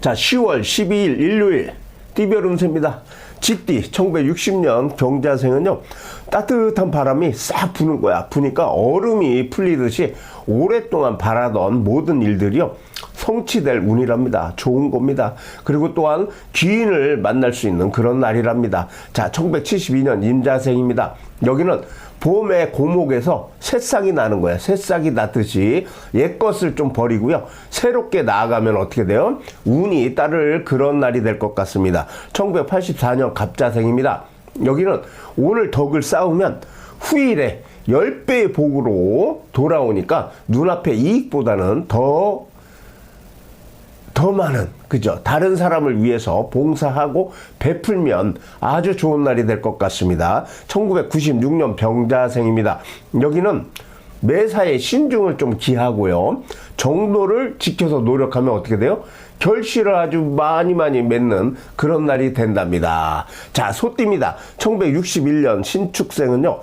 자, 10월 12일 일요일 띠별 운세입니다. 쥐띠 1960년 경자생은요, 따뜻한 바람이 싹 부는 거야. 부니까 얼음이 풀리듯이 오랫동안 바라던 모든 일들이요, 성취될 운이랍니다. 좋은 겁니다. 그리고 또한 귀인을 만날 수 있는 그런 날이랍니다. 자, 1972년 임자생입니다. 여기는 봄에 고목에서 새싹이 나는 거야. 새싹이 났듯이 옛것을 좀 버리고요, 새롭게 나아가면 어떻게 돼요? 운이 따를 그런 날이 될 것 같습니다. 1984년 갑자생입니다. 여기는 오늘 덕을 쌓으면 후일에 10배의 복으로 돌아오니까 눈앞의 이익보다는 더 많은, 그죠? 다른 사람을 위해서 봉사하고 베풀면 아주 좋은 날이 될 것 같습니다. 1996년 병자생입니다. 여기는 매사에 신중을 좀 기하고요, 정도를 지켜서 노력하면 어떻게 돼요? 결실을 아주 많이 맺는 그런 날이 된답니다. 자, 소띠입니다. 1961년 신축생은요,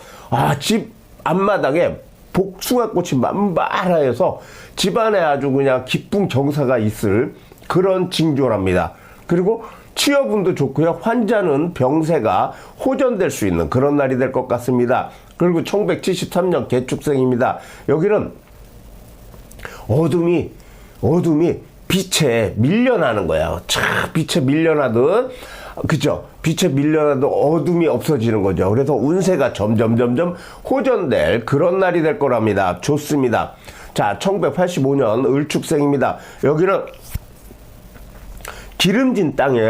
집 앞마당에 복숭아꽃이 만발하여서 집안에 아주 그냥 기쁜 경사가 있을 그런 징조랍니다. 그리고 취업운도 좋고요, 환자는 병세가 호전될 수 있는 그런 날이 될 것 같습니다. 그리고 1973년 개축생입니다. 여기는 어둠이 빛에 밀려나는 거야. 빛에 밀려나듯, 그죠? 빛에 밀려나도 어둠이 없어지는 거죠. 그래서 운세가 점점 호전될 그런 날이 될 거랍니다. 좋습니다. 자, 1985년 을축생입니다. 여기는 기름진 땅에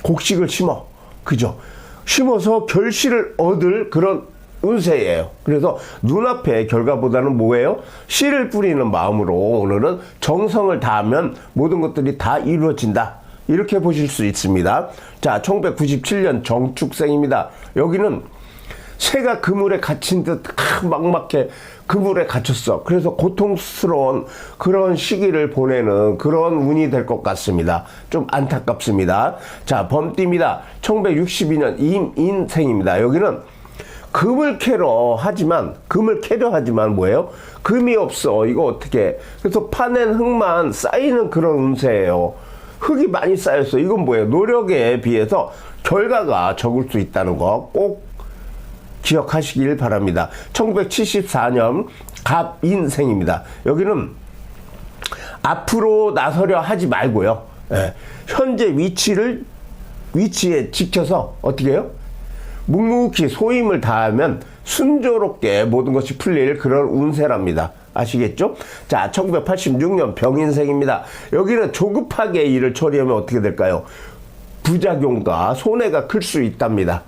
곡식을 심어, 그죠? 심어서 결실을 얻을 그런 운세예요. 그래서 눈앞의 결과보다는 뭐예요? 씨를 뿌리는 마음으로 오늘은 정성을 다하면 모든 것들이 다 이루어진다, 이렇게 보실 수 있습니다. 자, 1997년 정축생입니다. 여기는 새가 그물에 갇힌 듯 막막해 그물에 갇혔어. 그래서 고통스러운 그런 시기를 보내는 그런 운이 될 것 같습니다. 좀 안타깝습니다. 자, 범띠입니다. 1962년 임인생입니다. 여기는 금을 캐려 하지만 뭐예요? 금이 없어. 이거 어떻게? 그래서 파낸 흙만 쌓이는 그런 운세예요. 흙이 많이 쌓였어. 이건 뭐예요? 노력에 비해서 결과가 적을 수 있다는 거 꼭 기억하시길 바랍니다. 1974년 갑인생입니다. 여기는 앞으로 나서려 하지 말고요, 현재 위치에 지켜서 어떻게 해요? 묵묵히 소임을 다하면 순조롭게 모든 것이 풀릴 그런 운세랍니다. 아시겠죠? 자, 1986년 병인생입니다. 여기는 조급하게 일을 처리하면 어떻게 될까요? 부작용과 손해가 클 수 있답니다.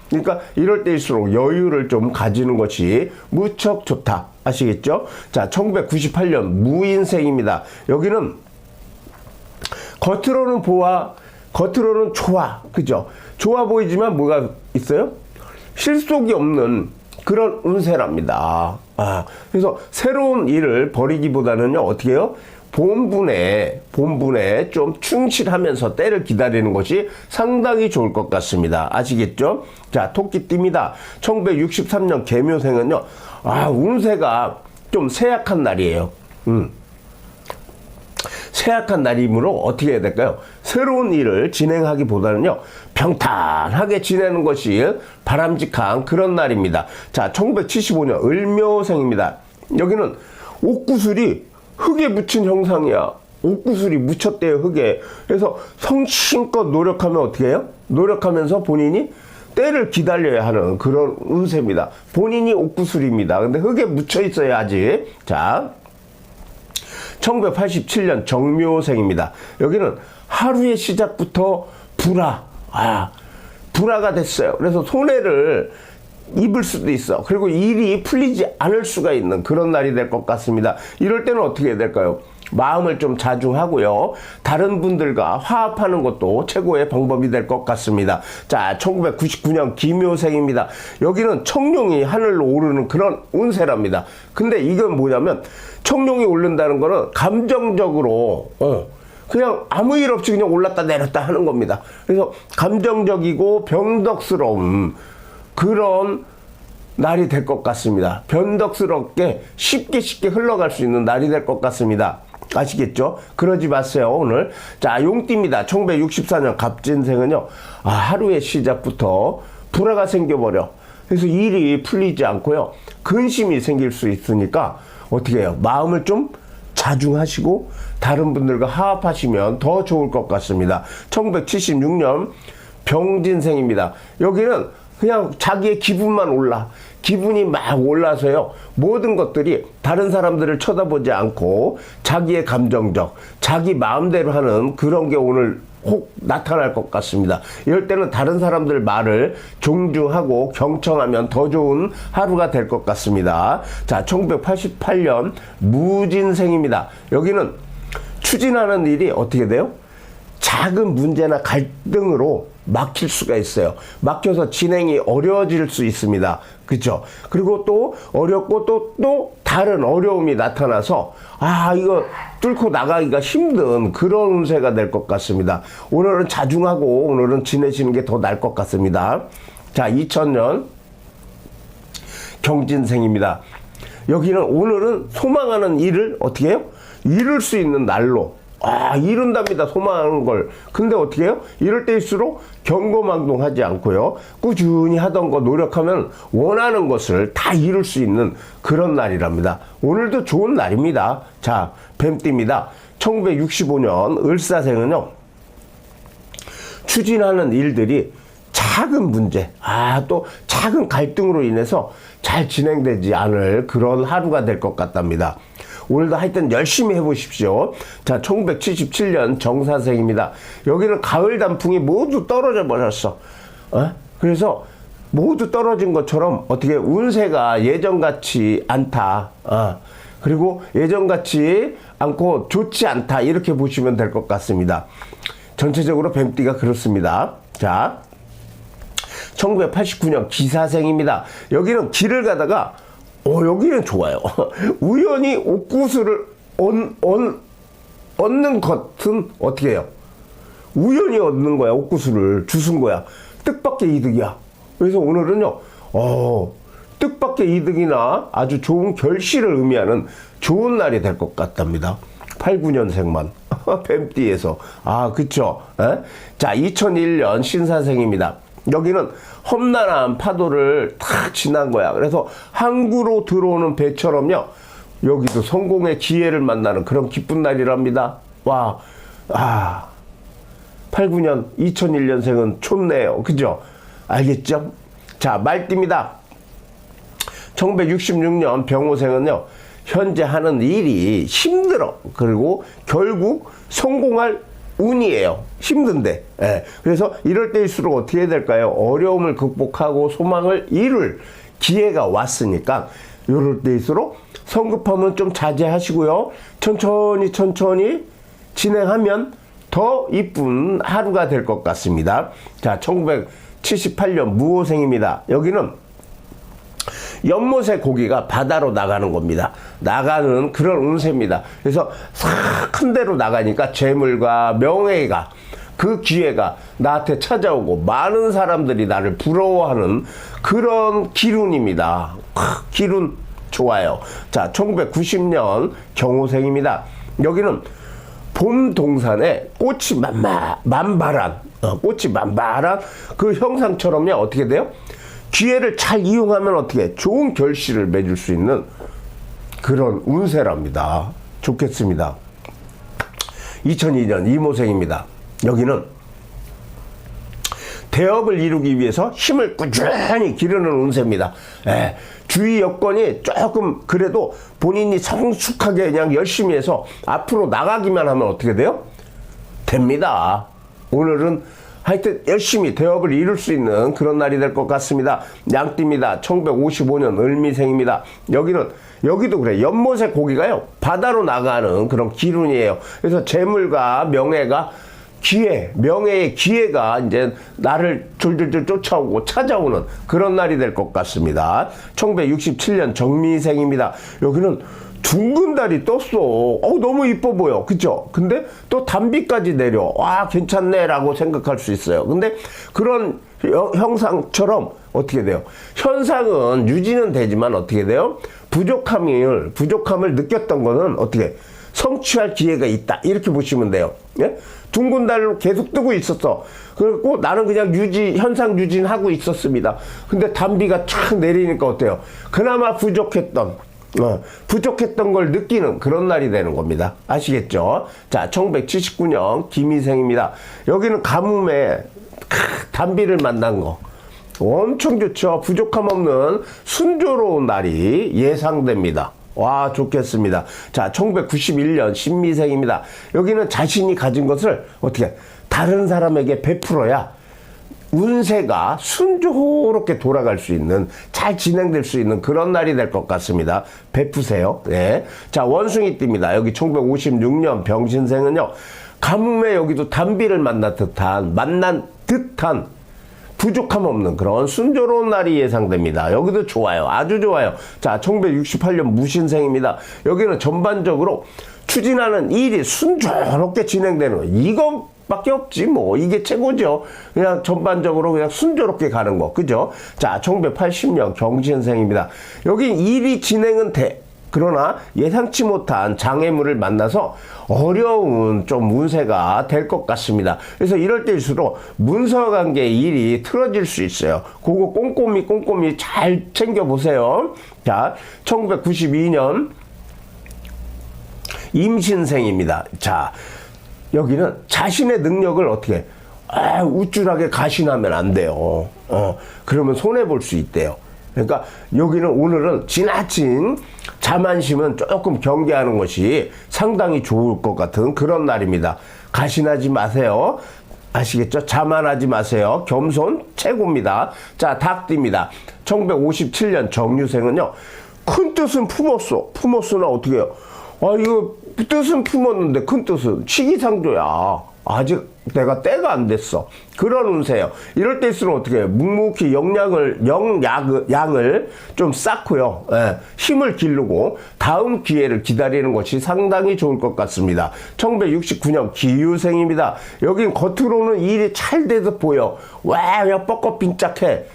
그러니까 이럴 때일수록 여유를 좀 가지는 것이 무척 좋다. 아시겠죠? 자, 1998년 무인생입니다. 여기는 겉으로는 좋아, 그죠? 좋아 보이지만 뭐가 있어요? 실속이 없는 그런 운세랍니다. 그래서 새로운 일을 벌이기보다는요, 어떻게 해요? 본분에 좀 충실하면서 때를 기다리는 것이 상당히 좋을 것 같습니다. 아시겠죠? 자, 토끼띠입니다. 1963년 개묘생은요, 운세가 좀 쇠약한 날이에요. 쇠약한 날이므로 어떻게 해야 될까요? 새로운 일을 진행하기보다는요, 평탄하게 지내는 것이 바람직한 그런 날입니다. 자, 1975년 을묘생입니다. 여기는 옥구슬이 흙에 묻힌 형상이야. 옥구슬이 묻혔대요, 흙에. 그래서 성심껏 노력하면 어떻게 해요? 노력하면서 본인이 때를 기다려야 하는 그런 운세입니다. 본인이 옥구슬입니다. 근데 흙에 묻혀 있어야지. 자, 1987년 정묘생입니다. 여기는 하루의 시작부터 불화가 됐어요. 그래서 손해를 입을 수도 있어. 그리고 일이 풀리지 않을 수가 있는 그런 날이 될 것 같습니다. 이럴 때는 어떻게 해야 될까요? 마음을 좀 자중하고요, 다른 분들과 화합하는 것도 최고의 방법이 될 것 같습니다. 자, 1999년 기묘생입니다. 여기는 청룡이 하늘로 오르는 그런 운세랍니다. 근데 이건 뭐냐면, 청룡이 오른다는 거는 감정적으로 그냥 아무 일 없이 그냥 올랐다 내렸다 하는 겁니다. 그래서 감정적이고 변덕스러운 그런 날이 될 것 같습니다. 변덕스럽게 쉽게 흘러갈 수 있는 날이 될 것 같습니다. 아시겠죠? 그러지 마세요, 오늘. 자, 용띠입니다. 1964년 갑진생은요, 하루의 시작부터 불화가 생겨버려. 그래서 일이 풀리지 않고요, 근심이 생길 수 있으니까 어떻게 해요? 마음을 좀 자중하시고 다른 분들과 화합하시면 더 좋을 것 같습니다. 1976년 병진생입니다. 여기는 그냥 자기의 기분만 올라. 기분이 막 올라서요, 모든 것들이 다른 사람들을 쳐다보지 않고 자기의 감정적, 자기 마음대로 하는 그런 게 오늘 혹 나타날 것 같습니다. 이럴 때는 다른 사람들 말을 존중하고 경청하면 더 좋은 하루가 될 것 같습니다. 자, 1988년 무진생입니다. 여기는 추진하는 일이 어떻게 돼요? 작은 문제나 갈등으로 막힐 수가 있어요. 막혀서 진행이 어려워질 수 있습니다. 그죠? 그리고 또 어렵고 또 다른 어려움이 나타나서 이거 뚫고 나가기가 힘든 그런 운세가 될 것 같습니다. 오늘은 자중하고 오늘은 지내시는 게 더 나을 것 같습니다. 자, 2000년 경진생입니다. 여기는 오늘은 소망하는 일을 어떻게 해요? 이룰 수 있는 날로 이룬답니다. 소망하는 걸. 근데 어떻게 해요? 이럴 때일수록 경거망동하지 않고요, 꾸준히 하던 거 노력하면 원하는 것을 다 이룰 수 있는 그런 날이랍니다. 오늘도 좋은 날입니다. 자, 뱀띠입니다. 1965년 을사생은요, 추진하는 일들이 작은 문제, 또 작은 갈등으로 인해서 잘 진행되지 않을 그런 하루가 될 것 같답니다. 오늘도 하여튼 열심히 해보십시오. 자, 1977년 정사생입니다. 여기는 가을 단풍이 모두 떨어져 버렸어. 그래서 모두 떨어진 것처럼 어떻게 운세가 예전같이 않다. 그리고 예전같이 않고 좋지 않다. 이렇게 보시면 될 것 같습니다. 전체적으로 뱀띠가 그렇습니다. 자, 1989년 기사생입니다. 여기는 길을 가다가 여기는 좋아요. 우연히 옥구슬을 얻는 것은 어떻게 해요? 우연히 얻는 거야. 옥구슬을 주순 거야. 뜻밖의 이득이야. 그래서 오늘은요, 뜻밖의 이득이나 아주 좋은 결실을 의미하는 좋은 날이 될 것 같답니다. 89년생만 뱀띠에서. 그쵸? 자, 2001년 신사생입니다. 여기는 험난한 파도를 탁 지난 거야. 그래서 항구로 들어오는 배처럼요, 여기도 성공의 기회를 만나는 그런 기쁜 날이랍니다. 89년 2001년생은 좋네요. 그죠? 알겠죠? 자, 말띠입니다. 1966년 병호생은요, 현재 하는 일이 힘들어. 그리고 결국 성공할 운이에요. 힘든데. 그래서 이럴 때일수록 어떻게 해야 될까요? 어려움을 극복하고 소망을 이룰 기회가 왔으니까 이럴 때일수록 성급함은 좀 자제하시고요, 천천히 진행하면 더 이쁜 하루가 될 것 같습니다. 자, 1978년 무호생입니다. 여기는 연못의 고기가 바다로 나가는 겁니다. 나가는 그런 운세입니다. 그래서 싹 큰 데로 나가니까 재물과 명예가, 그 기회가 나한테 찾아오고 많은 사람들이 나를 부러워하는 그런 기운입니다. 기운 좋아요. 자, 1990년 경호생입니다. 여기는 봄 동산에 꽃이 만발한 그 형상처럼요, 어떻게 돼요? 기회를 잘 이용하면 어떻게 좋은 결실을 맺을 수 있는 그런 운세랍니다. 좋겠습니다. 2002년 이모생입니다. 여기는 대업을 이루기 위해서 힘을 꾸준히 기르는 운세입니다. 주위 여건이 조금 그래도 본인이 성숙하게 그냥 열심히 해서 앞으로 나가기만 하면 어떻게 돼요? 됩니다. 오늘은 하여튼 열심히 대업을 이룰 수 있는 그런 날이 될 것 같습니다. 양띠입니다. 1955년 을미생입니다. 여기도 그래. 연못의 고기가요, 바다로 나가는 그런 기운이에요. 그래서 재물과 명예가 명예의 기회가 이제 나를 졸졸졸 쫓아오고 찾아오는 그런 날이 될 것 같습니다. 1967년 정미생입니다. 여기는 둥근 달이 떴어. 너무 이뻐 보여. 그죠? 근데 또 단비까지 내려. 괜찮네 라고 생각할 수 있어요. 근데 그런 형상처럼 어떻게 돼요? 현상은 유지는 되지만 어떻게 돼요? 부족함을 느꼈던 거는 어떻게 성취할 기회가 있다. 이렇게 보시면 돼요. 예? 둥근 달로 계속 뜨고 있었어. 그리고 나는 그냥 현상 유진하고 있었습니다. 근데 단비가 촥 내리니까 어때요? 그나마 부족했던 걸 느끼는 그런 날이 되는 겁니다. 아시겠죠? 자, 1979년 김희생입니다. 여기는 가뭄에 단비를 만난 거. 엄청 좋죠. 부족함 없는 순조로운 날이 예상됩니다. 와, 좋겠습니다. 자, 1991년 신미생입니다. 여기는 자신이 가진 것을 어떻게 다른 사람에게 베풀어야 운세가 순조롭게 돌아갈 수 있는, 잘 진행될 수 있는 그런 날이 될 것 같습니다. 베푸세요. 네. 자, 원숭이띠입니다. 여기 1956년 병신생은요, 가뭄에 여기도 단비를 만난 듯한 부족함 없는 그런 순조로운 날이 예상됩니다. 여기도 좋아요. 아주 좋아요. 자, 1968년 무신생입니다. 여기는 전반적으로 추진하는 일이 순조롭게 진행되는 이것밖에 없지 뭐. 이게 최고죠. 그냥 전반적으로 그냥 순조롭게 가는 거. 그죠? 자, 1980년 경신생입니다. 여기 일이 진행은 돼. 그러나 예상치 못한 장애물을 만나서 어려운 좀 운세가 될 것 같습니다. 그래서 이럴 때일수록 문서관계 일이 틀어질 수 있어요. 그거 꼼꼼히 잘 챙겨보세요. 자, 1992년 임신생입니다. 자, 여기는 자신의 능력을 어떻게 우쭐하게 가신하면 안 돼요. 그러면 손해볼 수 있대요. 그러니까 여기는 오늘은 지나친 자만심은 조금 경계하는 것이 상당히 좋을 것 같은 그런 날입니다. 가신하지 마세요. 아시겠죠? 자만하지 마세요. 겸손 최고입니다. 자, 닭띠입니다. 1957년 정유생은요, 큰 뜻은 품었어. 품었으나 어떻게 해요? 이거 뜻은 품었는데 큰 뜻은 시기상조야. 아직 내가 때가 안 됐어. 그런 운세요. 이럴 때일수록 어떻게 해요? 묵묵히 양을 좀 쌓고요. 힘을 기르고 다음 기회를 기다리는 것이 상당히 좋을 것 같습니다. 1969년 기유생입니다. 여긴 겉으로는 일이 잘 돼서 보여. 와, 그냥 뻑뻑빈짝해.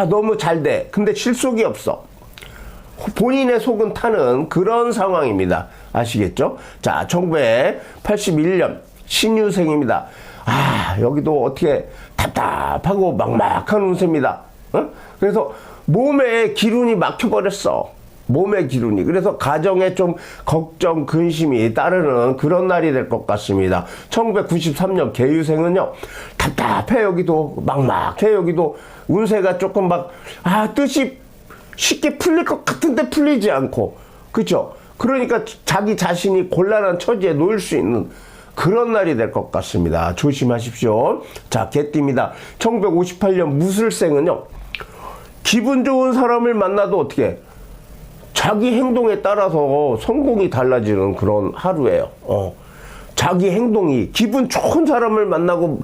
너무 잘 돼. 근데 실속이 없어. 본인의 속은 타는 그런 상황입니다. 아시겠죠? 자, 1981년 신유생입니다. 여기도 어떻게 답답하고 막막한 운세입니다. 그래서 몸에 기운이 막혀버렸어. 몸의 기운이. 그래서 가정에 좀 걱정, 근심이 따르는 그런 날이 될 것 같습니다. 1993년 개유생은요, 답답해. 여기도 막막해. 여기도 운세가 조금 뜻이 쉽게 풀릴 것 같은데 풀리지 않고. 그쵸? 그러니까 자기 자신이 곤란한 처지에 놓일 수 있는 그런 날이 될 것 같습니다. 조심하십시오. 자, 개띠입니다. 1958년 무술생은요, 기분 좋은 사람을 만나도 어떻게 자기 행동에 따라서 성공이 달라지는 그런 하루예요. 자기 행동이 기분 좋은 사람을 만나고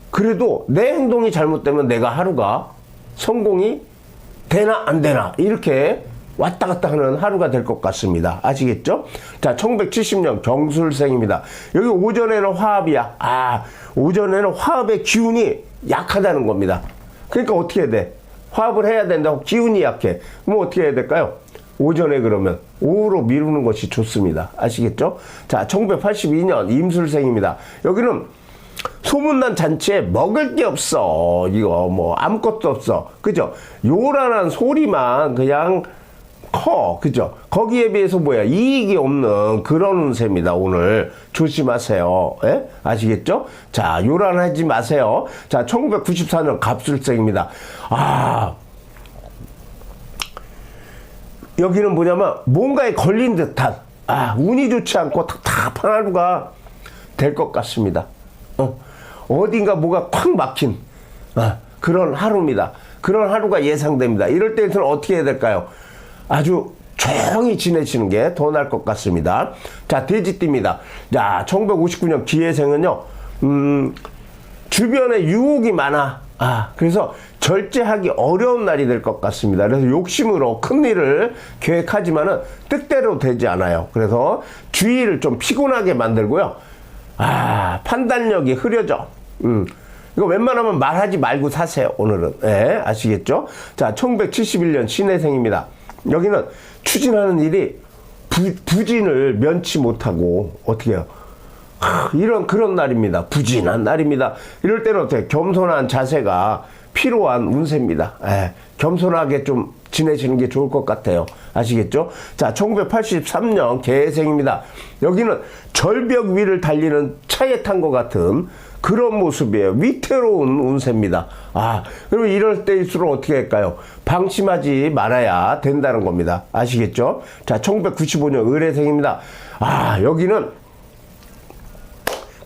그래도 내 행동이 잘못되면 내가 하루가 성공이 되나 안 되나 이렇게 왔다 갔다 하는 하루가 될 것 같습니다. 아시겠죠? 자, 1970년 경술생입니다. 여기 오전에는 화합이야. 오전에는 화합의 기운이 약하다는 겁니다. 그러니까 어떻게 해야 돼? 화합을 해야 된다고 기운이 약해. 그럼 어떻게 해야 될까요? 오전에 그러면 오후로 미루는 것이 좋습니다. 아시겠죠? 자, 1982년 임술생입니다. 여기는 소문난 잔치에 먹을 게 없어. 이거 뭐 아무것도 없어. 그죠? 요란한 소리만 그냥 커. 그죠? 거기에 비해서 이익이 없는 그런 운세입니다. 오늘 조심하세요. 예? 아시겠죠? 자, 요란하지 마세요. 자, 1994년 갑술생입니다. 여기는 뭐냐면 뭔가에 걸린 듯한 운이 좋지 않고 답답한 하루가 될 것 같습니다. 어딘가 뭐가 콱 막힌 그런 하루입니다. 그런 하루가 예상됩니다. 이럴 때는 어떻게 해야 될까요? 아주 조용히 지내시는 게 더 나을 것 같습니다. 자, 돼지띠입니다. 자, 1959년 기해생은요, 주변에 유혹이 많아. 그래서 절제하기 어려운 날이 될 것 같습니다. 그래서 욕심으로 큰 일을 계획하지만은 뜻대로 되지 않아요. 그래서 주의를 좀 피곤하게 만들고요. 판단력이 흐려져. 이거 웬만하면 말하지 말고 사세요, 오늘은. 예, 아시겠죠? 자, 1971년 신해생입니다. 여기는 추진하는 일이 부진을 면치 못하고 어떻게 해요? 그런 날입니다. 부진한 날입니다. 이럴 때는 어떻게 겸손한 자세가 필요한 운세입니다. 겸손하게 좀 지내시는 게 좋을 것 같아요. 아시겠죠? 자, 1983년 개생입니다. 여기는 절벽 위를 달리는 차에 탄 것 같은 그런 모습이에요. 위태로운 운세입니다. 그러면 이럴 때일수록 어떻게 할까요? 방심하지 말아야 된다는 겁니다. 아시겠죠? 자, 1995년 의뢰생입니다. 여기는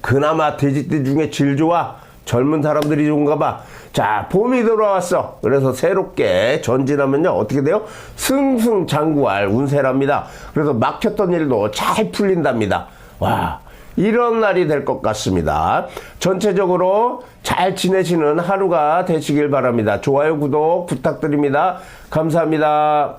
그나마 돼지띠 중에 질 좋아. 젊은 사람들이 좋은가 봐. 자, 봄이 돌아왔어. 그래서 새롭게 전진하면요, 어떻게 돼요? 승승장구할 운세랍니다. 그래서 막혔던 일도 잘 풀린답니다. 이런 날이 될 것 같습니다. 전체적으로 잘 지내시는 하루가 되시길 바랍니다. 좋아요, 구독 부탁드립니다. 감사합니다.